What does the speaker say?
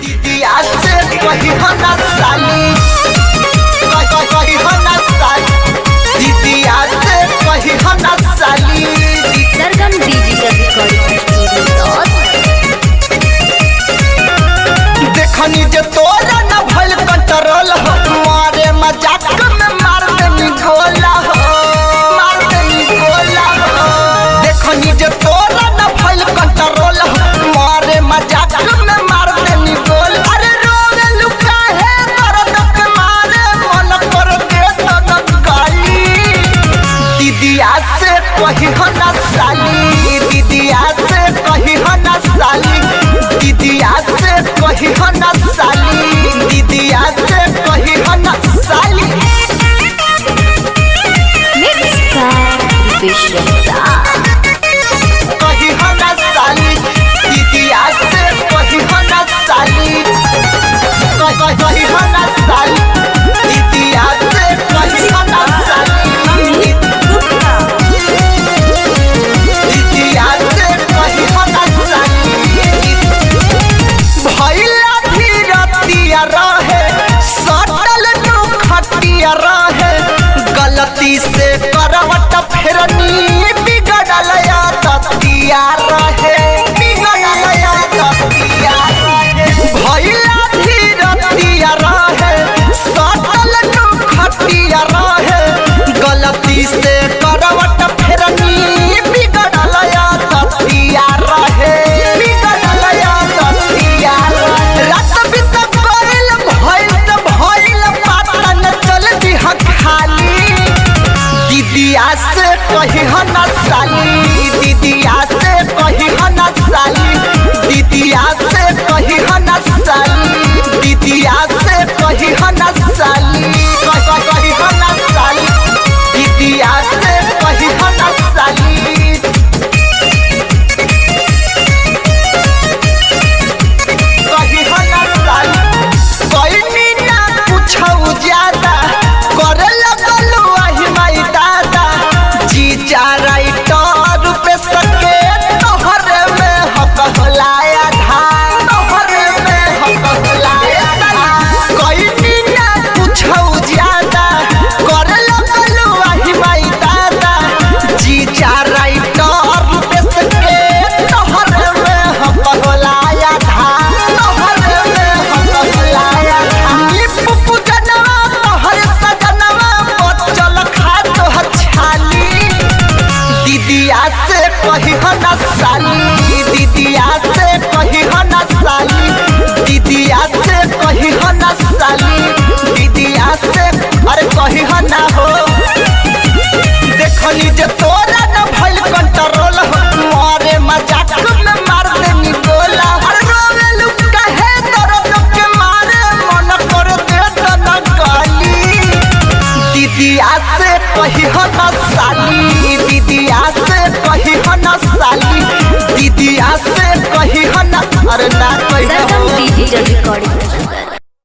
दीदिया से कही हो ना साली, कही हो ना साली, दीदिया से कही हो ना साली। सरगम डिजिटल रिकॉर्डिंग स्टूडियो। देखनी जे तोरा न भइल कंट्रोल हो, मारे मजाक में मार देनी गोला हो, मार देनी गोला हो। देखनी जे तोरा न भइल कंट्रोल हो, मारे मजाक में मार देनी गोल। अरे रोवे लुका है दर्द के मारे, मन कर दे तो गाली। दीदिया से कही हो ना साली, दीदिया से कही हो ना साली, दीदिया से कही हो ना साली, दीदिया से कही हो ना साली। मिक्स बाय विश्वता। कही हो ना साली, दीदिया से कही हो ना साली, कही हो ना साली, दीदिया से कही हो ना साली, दीदिया से कही हो ना साली। भैया धीरतिया रहे, सटल नु खटिया रहे, गलती से करवट फेरनी, बिगड़ल या ततिया रहे, बिगड़ल या ततिया रहे। भैया धीरतिया रहे, सटल नु खटिया रहे, गलती से करवट फेरनी, बिगड़ल या ततिया रहे, बिगड़ल या ततिया रहे। रात बीत गइल भइल पता न चल दिह खाली। दीदिया से कही हो ना साली, दीदिया से कही हो ना साली, दीदिया से कही हो ना साली, दीदिया से कही हो ना साली, कही हो ना साली, दीदिया से कही हो ना साली। कही हो ना साली, कइनी ना कुछौ ज्यादा, करे लगलू आही माई दादा। जीजा राइटर पे सके तोहरे में हक होलाया धा, तोहरे में हक होलाया धा। कइनी ना कुछौ ज्यादा, करे लगलू आही माई दादा। जीजा राइटर पे सके तोहरे में हक होलाया धा, तोहरे में हक होलाया धा। ई पुपु जनवा तोहरे सजनवा, बचल खा तोहर छाली। दीदिया से कही हो ना साली, दीदिया से कही हो ना साली, दीदिया से कही हो ना साली, दीदिया से अरे कही हो ना हो। देखनी जे तोरा न भइल कंट्रोल हो, मारे मजाक में मार देनी गोला। अरे रोवे लुका है दर्द के मारे, मन कर दे तो गाली। दीदिया से कही हो ना साली, दीदिया से कही हो ना साली, दीदिया से कही हो ना। अरे ना कही सरगम डिजिटल रिकॉर्डिंग।